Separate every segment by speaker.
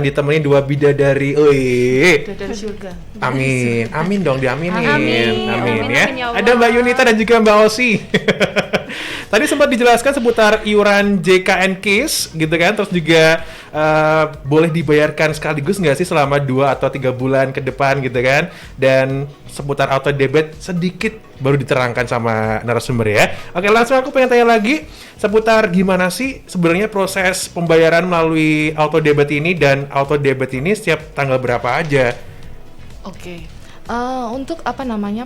Speaker 1: ditemenin dua bidadari.
Speaker 2: Dari surga.
Speaker 1: Amin dong, diaminin.
Speaker 3: Amin
Speaker 1: Ya.
Speaker 3: ya Allah.
Speaker 1: Ada Mbak Yunita dan juga Mbak Osi. Tadi sempat dijelaskan seputar iuran JKN KIS gitu kan, terus juga boleh dibayarkan sekaligus nggak sih selama 2 atau 3 bulan ke depan gitu kan, dan seputar auto debit sedikit baru diterangkan sama narasumber ya. Oke, langsung aku pengen tanya lagi seputar gimana sih sebenarnya proses pembayaran melalui auto debit ini, dan auto debit ini setiap tanggal berapa aja?
Speaker 2: Oke. Untuk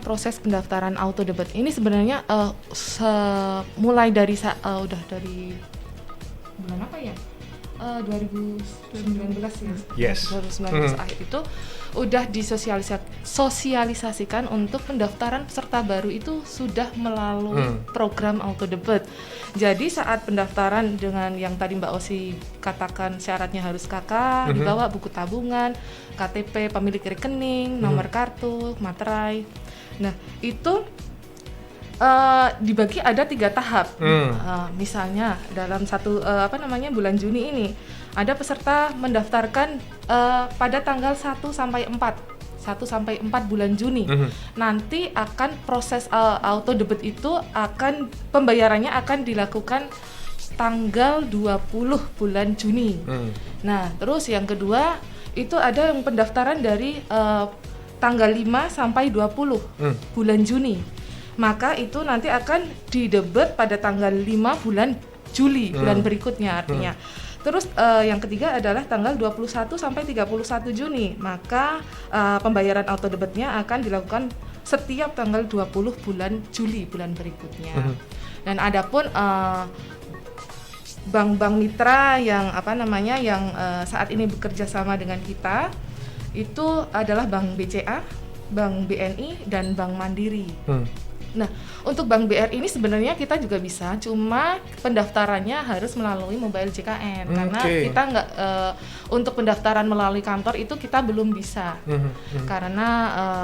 Speaker 2: proses pendaftaran auto debit ini sebenarnya mulai dari udah dari bulan apa ya? 2019 ya.
Speaker 1: Yes.
Speaker 2: 2019 akhir itu udah disosialisasikan untuk pendaftaran peserta baru itu sudah melalui program auto debit. Jadi saat pendaftaran dengan yang tadi Mbak Osi katakan syaratnya harus KK, dibawa buku tabungan, KTP, pemilik rekening, nomor kartu, materai. Nah, itu dibagi ada 3 tahap. Misalnya dalam bulan Juni ini ada peserta mendaftarkan pada tanggal 1 sampai 4 bulan Juni. Nanti akan proses auto debit itu pembayarannya akan dilakukan tanggal 20 bulan Juni. Nah, terus yang kedua itu ada yang pendaftaran dari tanggal 5 sampai 20 bulan Juni. Maka itu nanti akan didebet pada tanggal 5 bulan Juli, bulan berikutnya artinya. Terus yang ketiga adalah tanggal 21 sampai 31 Juni. Maka pembayaran auto debitnya akan dilakukan setiap tanggal 20 bulan Juli, bulan berikutnya. Dan adapun bank-bank mitra yang saat ini bekerja sama dengan kita itu adalah Bank BCA, Bank BNI, dan Bank Mandiri. Nah, untuk Bank BRI ini sebenarnya kita juga bisa, cuma pendaftarannya harus melalui mobile JKN karena kita nggak untuk pendaftaran melalui kantor itu kita belum bisa karena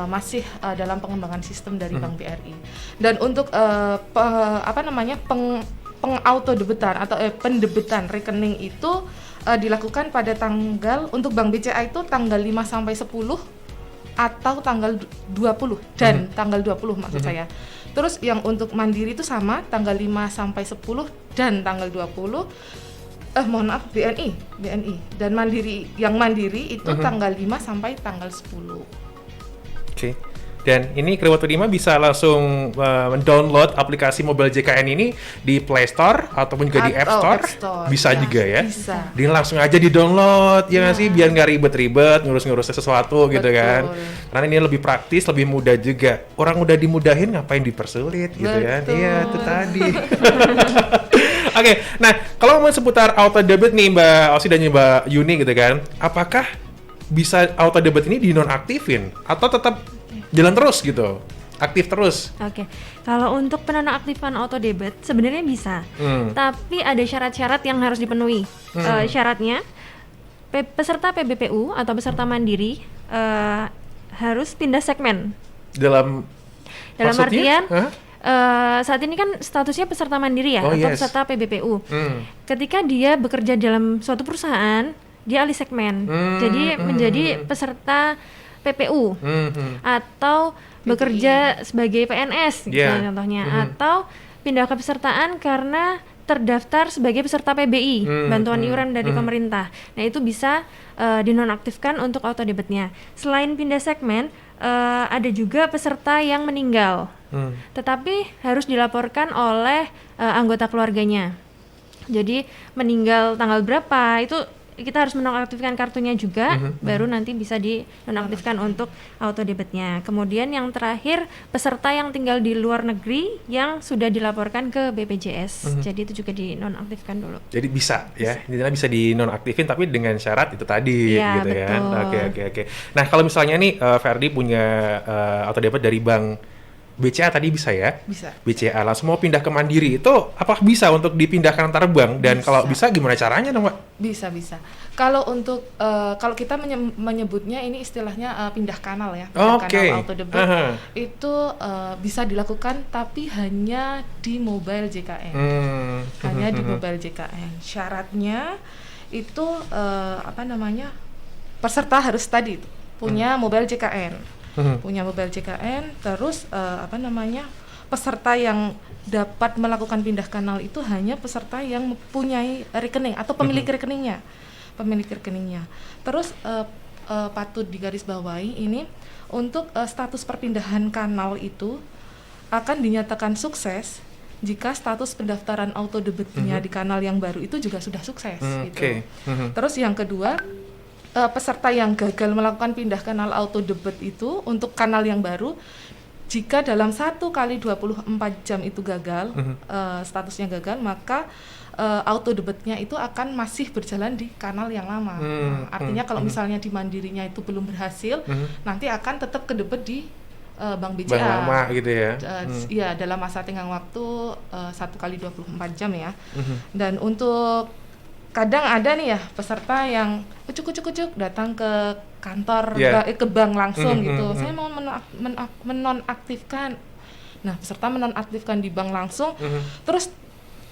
Speaker 2: masih dalam pengembangan sistem dari Bank BRI. Dan untuk pengauto debetan atau pendebetan rekening itu dilakukan pada tanggal untuk Bank BCA itu tanggal 5 sampai 10 atau tanggal 20 dan tanggal 20 maksud saya. Terus yang untuk Mandiri itu sama tanggal 5 sampai 10 dan tanggal 20. BNI dan Mandiri itu tanggal 5 sampai tanggal 10.
Speaker 1: Oke. Dan ini Kriwoto Dima bisa langsung mendownload aplikasi mobile JKN ini di Play Store ataupun juga di App Store. Bisa juga ya.
Speaker 2: Bisa.
Speaker 1: Dia langsung aja di-download ya nggak sih, biar nggak ribet-ribet ngurus-ngurusnya sesuatu. Betul. Gitu kan. Karena ini lebih praktis, lebih mudah juga. Orang udah dimudahin ngapain dipersulit gitu kan. Iya, itu tadi. Oke, nah kalau mau seputar auto debit nih Mbak Osi dan Mbak Yuni gitu kan, apakah bisa auto debit ini dinonaktifin atau tetap jalan terus gitu, aktif terus?
Speaker 3: Oke, kalau untuk penonaktifan auto debit sebenarnya bisa, tapi ada syarat-syarat yang harus dipenuhi. Syaratnya peserta PBPU atau peserta mandiri harus pindah segmen. Dalam artian saat ini kan statusnya peserta mandiri ya, atau peserta PBPU. Ketika dia bekerja dalam suatu perusahaan, dia alih segmen, jadi menjadi peserta PPU atau bekerja sebagai PNS gitu contohnya, atau pindah kepesertaan karena terdaftar sebagai peserta PBI, bantuan iuran dari pemerintah. Nah, itu bisa dinonaktifkan untuk auto debitnya. Selain pindah segmen, ada juga peserta yang meninggal, tetapi harus dilaporkan oleh anggota keluarganya. Jadi meninggal tanggal berapa itu kita harus menonaktifkan kartunya juga, baru nanti bisa dinonaktifkan untuk auto debitnya. Kemudian yang terakhir, peserta yang tinggal di luar negeri yang sudah dilaporkan ke BPJS. Jadi itu juga dinonaktifkan dulu. Jadi bisa ya, intinya bisa dinonaktifin tapi dengan syarat itu tadi gitu betul. Kan. Oke. Nah, kalau misalnya nih Ferdi punya auto debit dari Bank BCA tadi bisa ya? Bisa. BCA langsung mau pindah ke Mandiri itu apakah bisa untuk dipindahkan antar bank? Dan kalau bisa gimana caranya dong, Mbak? Bisa.
Speaker 2: Kalau untuk kalau kita menyebutnya ini istilahnya pindah kanal ya, kanal auto debit itu bisa dilakukan tapi hanya di mobile JKN. Hanya di mobile JKN. Syaratnya itu peserta harus tadi punya mobile JKN, terus peserta yang dapat melakukan pindah kanal itu hanya peserta yang mempunyai rekening atau pemilik rekeningnya. Terus patut digarisbawahi ini untuk status perpindahan kanal itu akan dinyatakan sukses jika status pendaftaran auto debitnya di kanal yang baru itu juga sudah sukses gitu. Terus yang kedua, peserta yang gagal melakukan pindah kanal auto debit itu untuk kanal yang baru, jika dalam 1 kali 24 jam itu gagal, statusnya gagal, maka auto debitnya itu akan masih berjalan di kanal yang lama. Artinya kalau misalnya di mandirinya itu belum berhasil, nanti akan tetap kedebit di Bank BCA.
Speaker 1: Bank lama gitu ya.
Speaker 2: Iya, dalam masa tenggang waktu 1 kali 24 jam ya. Dan untuk kadang ada nih ya peserta yang ucuk datang ke kantor ke bank langsung gitu. Saya mau menonaktifkan. Nah, peserta menonaktifkan di bank langsung. Terus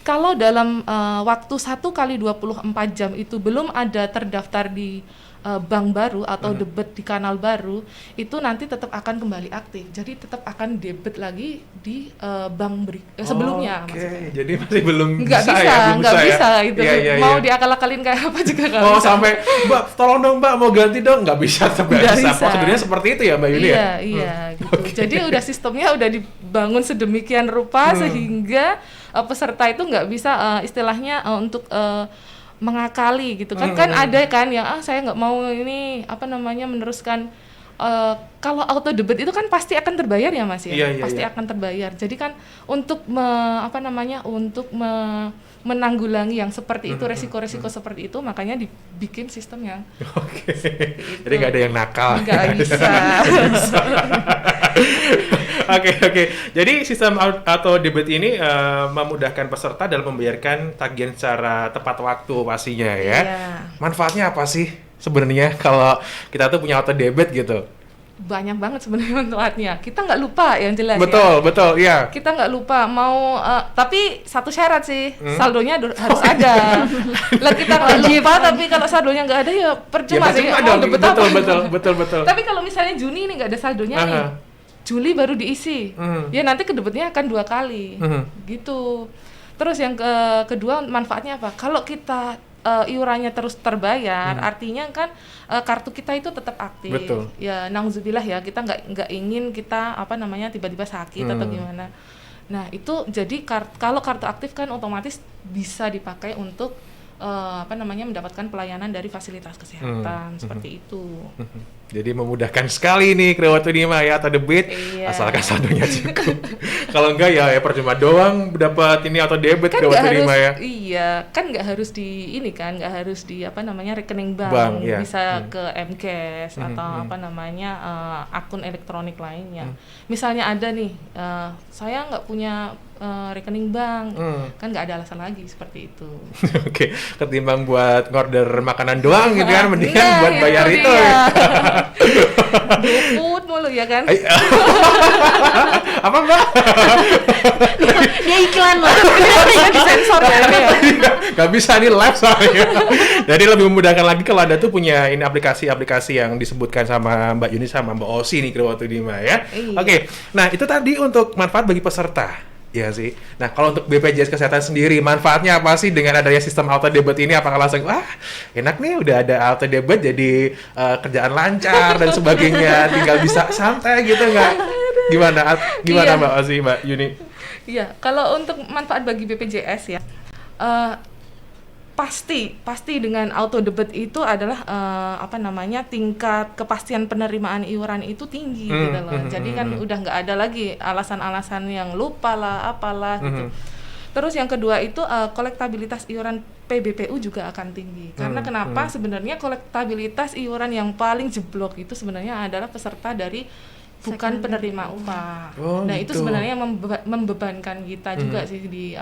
Speaker 2: kalau dalam waktu 1 kali 24 jam itu belum ada terdaftar di bank baru atau debit di kanal baru, itu nanti tetap akan kembali aktif. Jadi tetap akan debit lagi di bank sebelumnya.
Speaker 1: Jadi masih belum
Speaker 2: nggak bisa itu. Mau diakal-akalin kayak apa juga nggak bisa.
Speaker 1: Sampai Mbak tolong dong Mbak mau ganti dong, nggak bisa sampai bisa. Prosedurnya seperti itu ya Mbak Yuni ya?
Speaker 2: Iya gitu. Jadi udah sistemnya udah dibangun sedemikian rupa sehingga peserta itu nggak bisa istilahnya untuk mengakali gitu kan. Kan ada kan yang saya nggak mau ini meneruskan. Kalau auto debit itu kan pasti akan terbayar ya Mas ya, pasti akan terbayar. Jadi kan untuk menanggulangi yang seperti itu, resiko-resiko seperti itu, makanya dibikin sistemnya.
Speaker 1: Jadi nggak ada yang nakal.
Speaker 2: Nggak bisa.
Speaker 1: Oke. Jadi sistem auto debit ini memudahkan peserta dalam membayarkan tagihan secara tepat waktu pastinya ya. Manfaatnya apa sih sebenarnya kalau kita tuh punya auto debit gitu?
Speaker 2: Banyak banget sebenarnya manfaatnya. Kita nggak lupa yang jelas.
Speaker 1: Betul, iya.
Speaker 2: Kita nggak lupa mau, tapi satu syarat sih, saldonya harus ada. Lah kita nggak lupa, tapi kalau saldonya nggak ada ya percuma sih. Betul. Tapi kalau misalnya Juni ini nggak ada saldonya nih, Juli baru diisi, ya nanti kedebitnya akan 2 kali, gitu. Terus yang kedua manfaatnya apa? Kalau kita iurannya terus terbayar, artinya kan kartu kita itu tetap aktif.
Speaker 1: Betul.
Speaker 2: Ya nauzubillah ya, kita nggak ingin kita tiba-tiba sakit atau gimana. Nah itu jadi kalau kartu aktif kan otomatis bisa dipakai untuk mendapatkan pelayanan dari fasilitas kesehatan seperti itu.
Speaker 1: Jadi memudahkan sekali nih Krewatudima ya, auto debit, asalkan saldonya cukup. Kalau enggak ya percuma doang dapat ini auto debit
Speaker 2: kan
Speaker 1: Krewatudima ya.
Speaker 2: Iya, kan nggak harus nggak harus di rekening bank, bisa ke M-Cash atau akun elektronik lainnya. Misalnya ada nih, saya nggak punya rekening bank, kan nggak ada alasan lagi seperti itu.
Speaker 1: Oke, ketimbang buat ngorder makanan doang gitu kan, mendingan buat bayar itu.
Speaker 2: GoFood mulu ya kan?
Speaker 1: Apa Mbak?
Speaker 3: Dia iklan loh.
Speaker 2: Disensor ya.
Speaker 1: Gak bisa nih live soalnya. Jadi lebih memudahkan lagi kalau Anda tuh punya ini aplikasi-aplikasi yang disebutkan sama Mbak Yuni sama Mbak Osi nih Krewatudima ya. Oke, nah itu tadi untuk manfaat bagi peserta. Iya sih. Nah, kalau untuk BPJS Kesehatan sendiri, manfaatnya apa sih dengan adanya sistem auto debit ini? Apakah langsung, enak nih udah ada auto debit jadi kerjaan lancar dan sebagainya, tinggal bisa santai gitu nggak? Gimana Mbak Ozi, Mbak Yuni?
Speaker 2: Iya, kalau untuk manfaat bagi BPJS ya, pasti dengan auto debit itu adalah tingkat kepastian penerimaan iuran itu tinggi gitu loh. Jadi kan udah nggak ada lagi alasan-alasan yang lupa lah apalah gitu. Terus yang kedua itu kolektabilitas iuran PBPU juga akan tinggi. Karena kenapa? Sebenarnya kolektabilitas iuran yang paling jeblok itu sebenarnya adalah peserta dari bukan penerima upah. Nah, itu sebenarnya membebankan kita juga sih di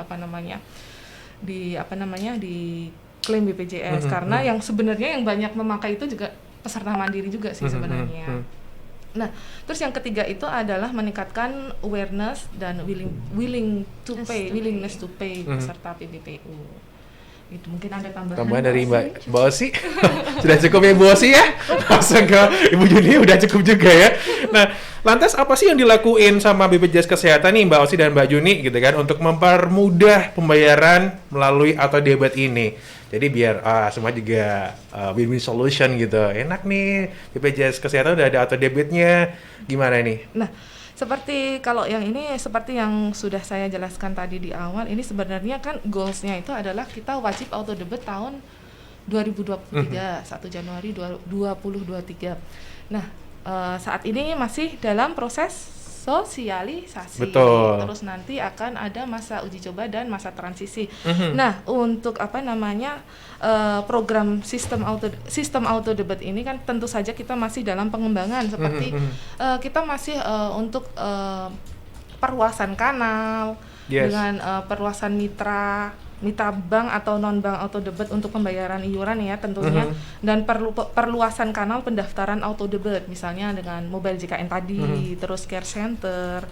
Speaker 2: klaim BPJS karena yang sebenarnya yang banyak memakai itu juga peserta mandiri juga sih sebenarnya. Nah, terus yang ketiga itu adalah meningkatkan awareness dan willingness to pay peserta PBPU. Itu mungkin ada tambahan.
Speaker 1: Tambahan dari Mbak Osi. Sudah cukup ya Bu Osi ya? Langsung ke Ibu Juni udah cukup juga ya. Nah, lantas apa sih yang dilakuin sama BPJS Kesehatan nih Mbak Osi dan Mbak Juni gitu kan untuk mempermudah pembayaran melalui auto debit ini? Jadi biar semua juga win-win solution gitu. Enak nih BPJS Kesehatan udah ada auto debitnya. Gimana nih?
Speaker 2: Nah, seperti kalau yang ini seperti yang sudah saya jelaskan tadi di awal, ini sebenarnya kan goals-nya itu adalah kita wajib auto debit tahun 2023, 1 Januari 2023. Nah, saat ini masih dalam proses sosialisasi.
Speaker 1: Betul.
Speaker 2: Terus nanti akan ada masa uji coba dan masa transisi. Nah, untuk program sistem auto debit ini kan tentu saja kita masih dalam pengembangan seperti kita masih untuk perluasan kanal dengan perluasan mitra bank atau non bank auto debit untuk pembayaran iuran ya tentunya, dan perluasan kanal pendaftaran auto debit misalnya dengan mobile JKN tadi, terus care center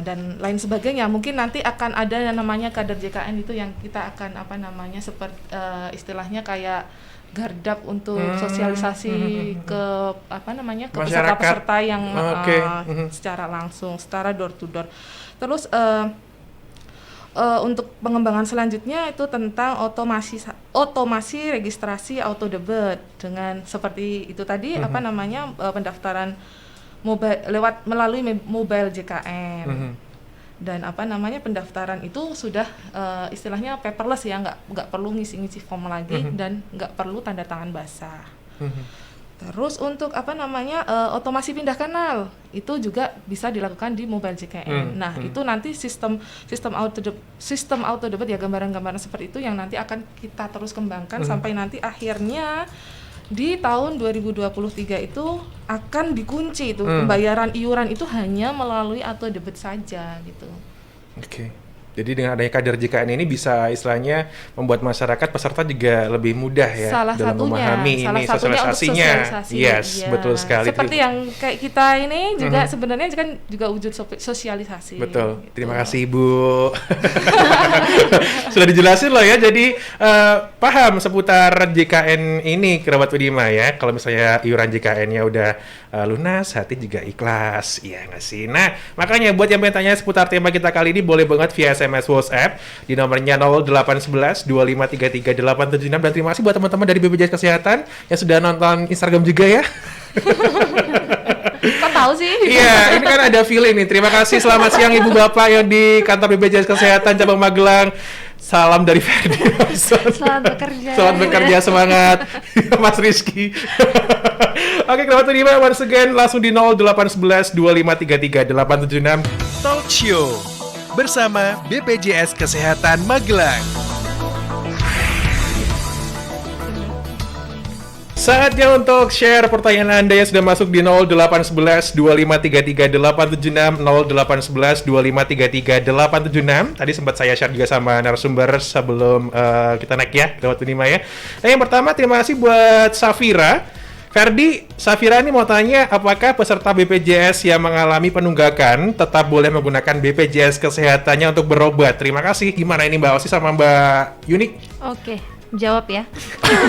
Speaker 2: dan lain sebagainya. Mungkin nanti akan ada yang namanya kader JKN itu yang kita akan seperti istilahnya kayak gardap untuk sosialisasi ke ke peserta-peserta yang secara langsung, secara door to door. Terus untuk pengembangan selanjutnya itu tentang otomasi registrasi auto debit dengan seperti itu tadi pendaftaran melalui mobile JKN. Dan pendaftaran itu sudah istilahnya paperless ya, nggak perlu ngisi form lagi dan nggak perlu tanda tangan basah. Terus untuk otomasi pindah kanal itu juga bisa dilakukan di mobile JKN. Nah, itu nanti sistem auto debit ya, gambaran-gambaran seperti itu yang nanti akan kita terus kembangkan sampai nanti akhirnya di tahun 2023 itu akan dikunci itu pembayaran iuran itu hanya melalui auto debit saja gitu.
Speaker 1: Oke. Jadi dengan adanya kader JKN ini bisa istilahnya membuat masyarakat peserta juga lebih mudah ya dalam memahami ini sosialisasinya. Yes, iya. Betul sekali.
Speaker 2: Seperti yang kayak kita ini juga sebenarnya kan juga wujud sosialisasi.
Speaker 1: Betul.
Speaker 2: Gitu.
Speaker 1: Terima kasih Ibu. Sudah dijelasin loh ya. Jadi paham seputar JKN ini kerabat Udima ya. Kalau misalnya iuran JKN-nya udah lunas, hati juga ikhlas. Iya nggak sih? Nah, makanya buat yang pengen tanya seputar tema kita kali ini boleh banget via SMS WhatsApp di nomornya 0811 2533 876, dan terima kasih buat teman-teman dari BPJS Kesehatan yang sudah nonton Instagram juga ya.
Speaker 2: Kok tahu sih?
Speaker 1: Iya, ini kan ada feeling nih. Terima kasih, selamat siang Ibu Bapak yang di kantor BPJS Kesehatan cabang Magelang. Salam dari Ferdi.
Speaker 3: Selamat bekerja.
Speaker 1: Selamat bekerja, semangat. Mas Rizky. Oke, kerabat Udima, once again langsung di 0811 2533 876
Speaker 4: Talk Show bersama BPJS Kesehatan Magelang.
Speaker 1: Saatnya untuk share pertanyaan Anda yang sudah masuk di 0811 2533 876 0811 2533 876. Tadi sempat saya share juga sama narasumber sebelum kita naik ya, kerabat Udima ya. Nah, yang pertama terima kasih buat Safira. Ferdi, Safira ini mau tanya, apakah peserta BPJS yang mengalami penunggakan tetap boleh menggunakan BPJS Kesehatannya untuk berobat? Terima kasih. Gimana ini Mbak Osi sama Mbak Yuni?
Speaker 3: Oke, jawab ya.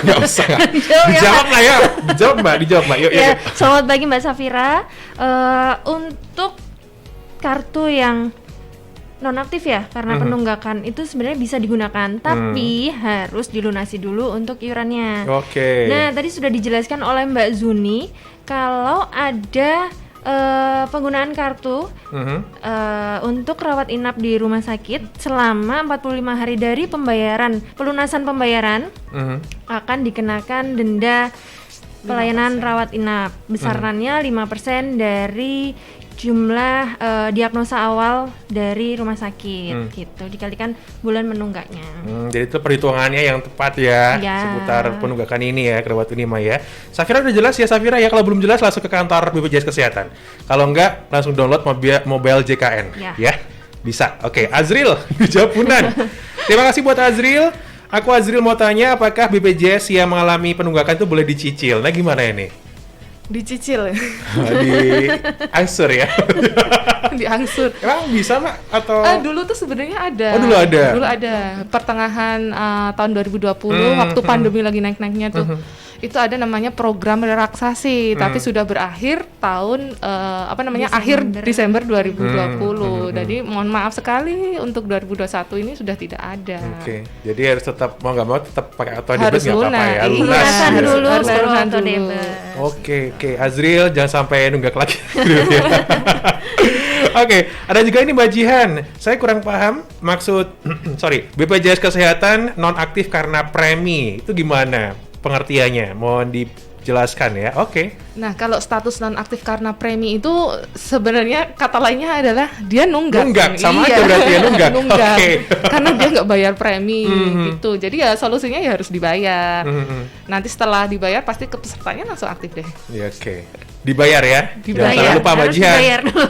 Speaker 1: Nggak usah. Dijawab lah ya. Dijawab Mbak. Yuk.
Speaker 3: Selamat pagi Mbak Safira. Untuk kartu yang nonaktif ya, karena penunggakan itu sebenarnya bisa digunakan, tapi harus dilunasi dulu untuk iurannya.
Speaker 1: Oke.
Speaker 3: Nah, tadi sudah dijelaskan oleh Mbak Zuni kalau ada penggunaan kartu untuk rawat inap di rumah sakit selama 45 hari dari pelunasan pembayaran akan dikenakan denda pelayanan rawat inap. Besarannya 5% dari jumlah diagnosa awal dari rumah sakit gitu, dikalikan bulan menunggaknya.
Speaker 1: Jadi itu perhitungannya yang tepat ya, seputar penunggakan ini ya, kerabat Udima ya. Safira udah jelas ya Safira ya, kalau belum jelas langsung ke kantor BPJS Kesehatan. Kalau enggak langsung download mobile JKN ya. Bisa. Oke, Azril dijawab Punan. Terima kasih buat Azril. Azril mau tanya, apakah BPJS yang mengalami penunggakan itu boleh dicicil? Nah, gimana ini?
Speaker 2: Dicicil,
Speaker 1: Di angsur ya.
Speaker 2: diangsur.
Speaker 1: Emang bisa Mak? Atau
Speaker 2: Dulu tuh sebenarnya ada.
Speaker 1: Oh, dulu ada.
Speaker 2: Dulu ada. Pertengahan tahun 2020 waktu pandemi lagi naik-naiknya tuh. Itu ada namanya program relaksasi, tapi sudah berakhir tahun akhir Desember 2020. Jadi mohon maaf sekali untuk 2021 ini sudah tidak ada.
Speaker 1: Oke. Jadi harus tetap mau nggak mau tetap pakai auto debit
Speaker 2: Harus
Speaker 1: nggak apa-apa
Speaker 2: lunas.
Speaker 1: ya.
Speaker 2: Iya.
Speaker 3: Lunasan
Speaker 1: Gitu.
Speaker 3: dulu
Speaker 2: Harus
Speaker 3: baru
Speaker 2: lunasan
Speaker 3: auto
Speaker 2: dulu.
Speaker 3: debit.
Speaker 1: Oke, Azril jangan sampai nunggak lagi. Oke, ada juga ini Mbak Jihan. Saya kurang paham maksud BPJS Kesehatan nonaktif karena premi. Itu gimana pengertiannya? Mohon dijelaskan ya. Oke.
Speaker 2: Nah, kalau status nonaktif karena premi itu sebenarnya kata lainnya adalah dia nunggak.
Speaker 1: Nunggak, sama aja berarti ya, nunggak.
Speaker 2: Nunggak.
Speaker 1: Oke.
Speaker 2: Karena dia nggak bayar premi gitu. Jadi ya solusinya ya harus dibayar. Nanti setelah dibayar pasti pesertanya langsung aktif deh.
Speaker 1: Ya, oke. Dibayar ya.
Speaker 2: Dibayar.
Speaker 1: Jangan lupa Mbak
Speaker 3: Harus
Speaker 1: Jihan.
Speaker 3: dibayar dulu.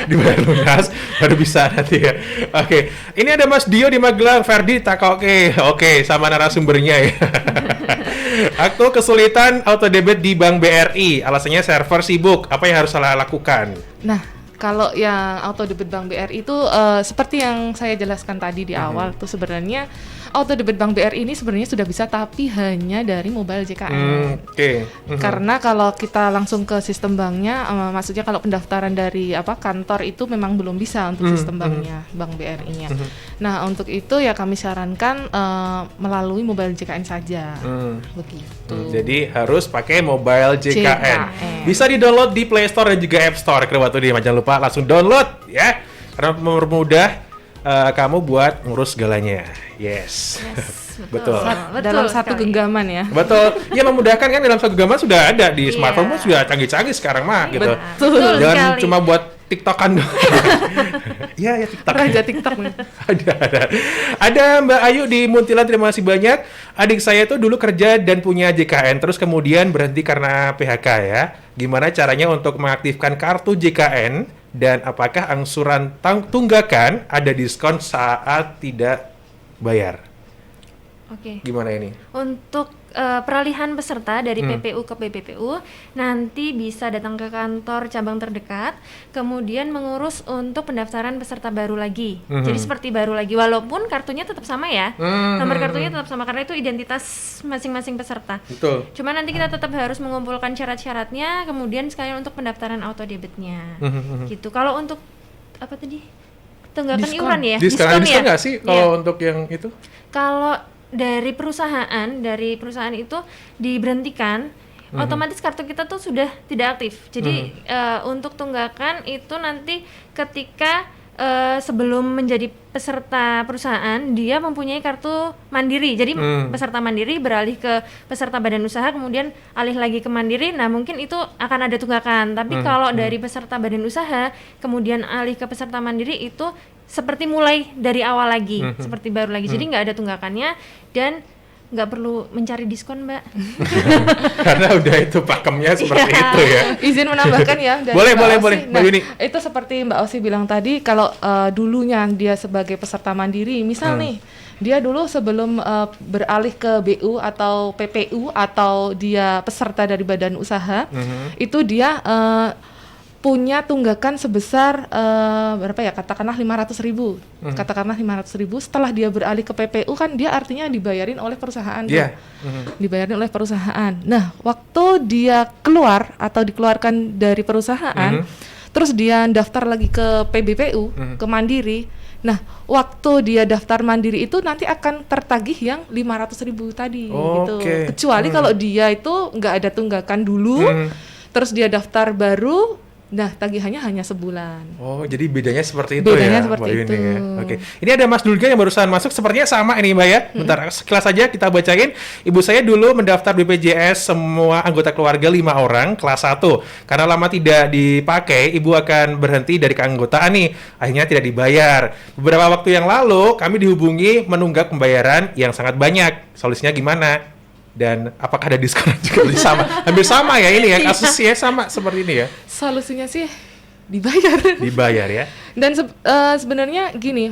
Speaker 1: Dibayar lunas baru bisa nanti ya. Oke. Ini ada Mas Dio di Magelang, Ferdi tak oke. Oke, sama narasumbernya ya. Aku kesulitan auto debit di Bank BRI. Alasannya server sibuk. Apa yang harus saya lakukan?
Speaker 2: Nah, kalau yang auto debit Bank BRI itu seperti yang saya jelaskan tadi di awal tuh sebenarnya auto debit Bank BRI ini sebenarnya sudah bisa tapi hanya dari mobile JKN.
Speaker 1: Oke.
Speaker 2: Karena kalau kita langsung ke sistem banknya, maksudnya kalau pendaftaran dari kantor itu memang belum bisa untuk sistem banknya, Bank BRI-nya. Nah, untuk itu ya kami sarankan melalui mobile JKN saja. Begitu.
Speaker 1: Jadi harus pakai mobile JKN.
Speaker 2: JKN.
Speaker 1: Bisa di-download di Play Store dan juga App Store. Kalau waktu di jangan lupa langsung download ya. Karena mempermudah kamu buat ngurus segalanya. Yes. Betul.
Speaker 2: Dalam satu
Speaker 3: sekali.
Speaker 2: genggaman ya.
Speaker 1: Betul. Ya memudahkan kan dalam satu genggaman sudah ada di
Speaker 3: Iya.
Speaker 1: smartphone pun sudah canggih-canggih sekarang mah gitu.
Speaker 2: Betul
Speaker 1: Jangan
Speaker 3: sekali.
Speaker 1: cuma buat TikTokan doang. Iya ya TikTok.
Speaker 2: Raja TikTok nih.
Speaker 1: Ada Mbak Ayu di Muntilan, terima kasih banyak. Adik saya tuh dulu kerja dan punya JKN, terus kemudian berhenti karena PHK ya. Gimana caranya untuk mengaktifkan kartu JKN dan apakah angsuran tunggakan ada diskon saat tidak bayar?
Speaker 3: Oke.
Speaker 1: Gimana ini?
Speaker 3: Untuk peralihan peserta dari PPU ke PPPU nanti bisa datang ke kantor cabang terdekat, kemudian mengurus untuk pendaftaran peserta baru lagi. Jadi seperti baru lagi, walaupun kartunya tetap sama ya, nomor kartunya tetap sama karena itu identitas masing-masing peserta.
Speaker 1: Betul.
Speaker 3: Cuma nanti kita tetap harus mengumpulkan syarat-syaratnya, kemudian sekalian untuk pendaftaran auto debitnya. Gitu. Kalau untuk apa tadi? Tunggakan
Speaker 2: Diskon.
Speaker 3: iuran ya?
Speaker 1: Diskon ada diskon
Speaker 3: ya?
Speaker 1: nggak sih kalau
Speaker 3: Iya.
Speaker 1: untuk yang itu?
Speaker 3: Kalau dari perusahaan itu diberhentikan, otomatis kartu kita tuh sudah tidak aktif. Jadi untuk tunggakan itu nanti ketika sebelum menjadi peserta perusahaan dia mempunyai kartu mandiri. Jadi peserta mandiri beralih ke peserta badan usaha, kemudian alih lagi ke mandiri. Nah mungkin itu akan ada tunggakan. Tapi kalau dari peserta badan usaha kemudian alih ke peserta mandiri itu seperti mulai dari awal lagi, seperti baru lagi. Jadi nggak ada tunggakannya dan nggak perlu mencari diskon, Mbak.
Speaker 1: Karena udah itu pakemnya seperti itu ya.
Speaker 2: Izin menambahkan ya dari
Speaker 1: Boleh,
Speaker 2: Mbak
Speaker 1: boleh,
Speaker 2: Osi.
Speaker 1: Mbak Yuni.
Speaker 2: Itu seperti Mbak Osi bilang tadi, kalau dulunya dia sebagai peserta mandiri, misal nih dia dulu sebelum beralih ke BU atau PPU atau dia peserta dari badan usaha, itu dia punya tunggakan sebesar berapa ya, katakanlah 500.000. Katakanlah 500.000, setelah dia beralih ke PPU kan dia artinya dibayarin oleh perusahaan tuh.
Speaker 1: Iya.
Speaker 2: Dibayarin oleh perusahaan. Nah, waktu dia keluar atau dikeluarkan dari perusahaan, terus dia daftar lagi ke PBPU, ke Mandiri. Nah, waktu dia daftar Mandiri itu nanti akan tertagih yang 500.000 tadi gitu.
Speaker 1: Oke.
Speaker 2: Kecuali kalau dia itu nggak ada tunggakan dulu, terus dia daftar baru. Nah, tagihannya hanya sebulan.
Speaker 1: Oh, jadi bedanya seperti itu
Speaker 2: Bedanya
Speaker 1: ya,
Speaker 2: seperti
Speaker 1: Mbak Yuni
Speaker 2: itu.
Speaker 1: ya. Oke. Ini ada Mas Dulga yang barusan masuk, sepertinya sama ini Mbak ya. Bentar, sekilas saja kita bacain. Ibu saya dulu mendaftar BPJS semua anggota keluarga 5 orang, kelas 1. Karena lama tidak dipakai, ibu akan berhenti dari keanggotaan nih. Akhirnya tidak dibayar. Beberapa waktu yang lalu, kami dihubungi menunggak pembayaran yang sangat banyak. Solusinya gimana? Dan apakah ada diskon juga? Sama, hampir sama ya ini ya, kasusnya sama seperti ini ya.
Speaker 2: Solusinya sih dibayar.
Speaker 1: Dibayar ya.
Speaker 2: Dan sebenarnya gini,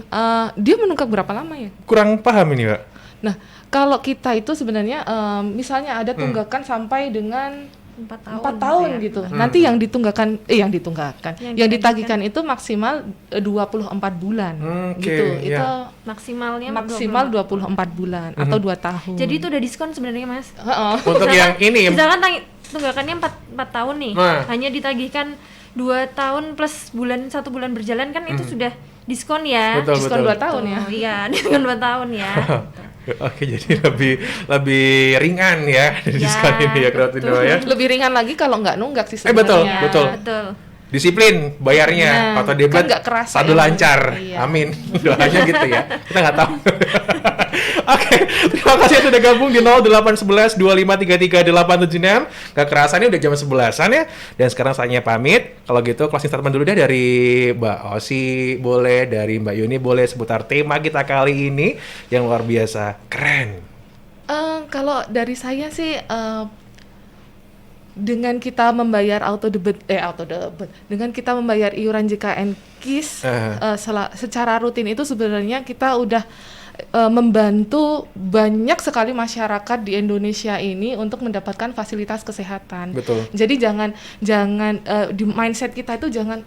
Speaker 2: dia menunggak berapa lama ya?
Speaker 1: Kurang paham ini, Mbak.
Speaker 2: Nah, kalau kita itu sebenarnya misalnya ada tunggakan sampai dengan
Speaker 3: 4 tahun.
Speaker 2: 4 tahun
Speaker 3: ya.
Speaker 2: gitu. Nanti yang ditunggakan, yang ditagihkan itu maksimal 24 bulan
Speaker 1: Oke,
Speaker 2: gitu.
Speaker 1: ya.
Speaker 2: Itu
Speaker 3: Maksimalnya
Speaker 2: maksimal 24 bulan atau 2 tahun.
Speaker 3: Jadi itu udah diskon sebenarnya, Mas.
Speaker 2: Heeh.
Speaker 1: Untuk yang ini
Speaker 3: Misalkan tunggakannya 4 tahun nih.
Speaker 1: Nah.
Speaker 3: Hanya ditagihkan 2 tahun plus 1 bulan berjalan kan itu sudah diskon ya.
Speaker 1: Betul,
Speaker 2: diskon
Speaker 1: betul.
Speaker 2: 2 tahun ya.
Speaker 3: Oh, iya, diskon 2 tahun ya.
Speaker 1: Oke, jadi lebih ringan ya dari
Speaker 3: Ya,
Speaker 1: diskon ini ya Kratindo ya.
Speaker 2: Lebih ringan lagi kalau nggak nunggak sih
Speaker 1: Betul,
Speaker 2: sebenarnya.
Speaker 1: betul.
Speaker 3: Betul.
Speaker 1: Disiplin bayarnya,
Speaker 2: Nah,
Speaker 1: atau debit
Speaker 2: kan nggak kerasa
Speaker 1: sadu
Speaker 2: ya,
Speaker 1: lancar.
Speaker 2: Iya.
Speaker 1: Amin. Doanya gitu ya. Kita nggak tahu. Oke, terima kasih yang sudah gabung di 0811 2533 876. Gak kerasa nih udah jam 11-an ya. Dan sekarang saatnya pamit. Kalau gitu closing statement dulu deh dari Mbak Osi boleh, dari Mbak Yuni boleh seputar tema kita kali ini yang luar biasa keren.
Speaker 2: Kalau dari saya sih dengan kita membayar auto debit, dengan kita membayar iuran JKN KIS secara rutin itu sebenarnya kita udah membantu banyak sekali masyarakat di Indonesia ini untuk mendapatkan fasilitas kesehatan.
Speaker 1: Betul.
Speaker 2: Jadi jangan di mindset kita itu jangan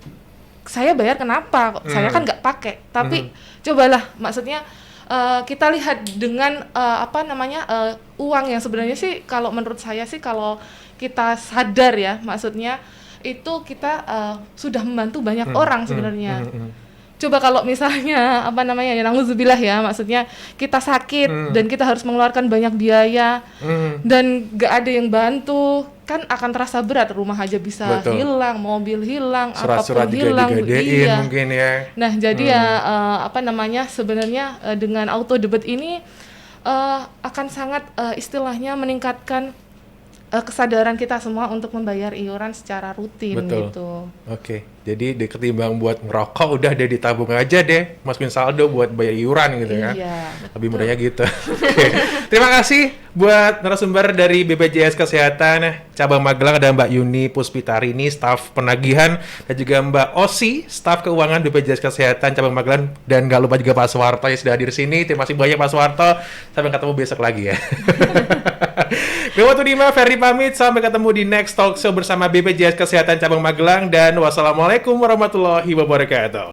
Speaker 2: saya bayar kenapa? Saya kan nggak pakai. Tapi cobalah, maksudnya kita lihat dengan uang yang sebenarnya sih kalau menurut saya sih kalau kita sadar ya, maksudnya itu kita sudah membantu banyak orang sebenarnya. Coba kalau misalnya ya na'udzubillah ya, maksudnya kita sakit dan kita harus mengeluarkan banyak biaya dan gak ada yang bantu, kan akan terasa berat. Rumah aja bisa hilang, mobil hilang,
Speaker 1: Surat-surat
Speaker 2: apapun
Speaker 1: juga
Speaker 2: hilang.
Speaker 1: digadein mungkin ya.
Speaker 2: Nah, jadi sebenarnya dengan auto debit ini akan sangat istilahnya meningkatkan kesadaran kita semua untuk membayar iuran secara rutin.
Speaker 1: Betul.
Speaker 2: Gitu.
Speaker 1: Oke, jadi ketimbang buat ngerokok udah deh ditabung aja deh, masukin saldo buat bayar iuran gitu ya.
Speaker 2: Iya.
Speaker 1: Lebih mudahnya gitu. Oke. Terima kasih buat narasumber dari BPJS Kesehatan Cabang Magelang, ada Mbak Yuni Puspitarini, staf penagihan, dan juga Mbak Osi, staf keuangan BPJS Kesehatan Cabang Magelang, dan nggak lupa juga Pak Suwarto yang sudah hadir sini. Terima kasih banyak Pak Suwarto. Sampai ketemu besok lagi ya. Gue waktu Dima, Ferry pamit. Sampai ketemu di next talk show bersama BPJS Kesehatan Cabang Magelang, dan wassalamualaikum warahmatullahi wabarakatuh.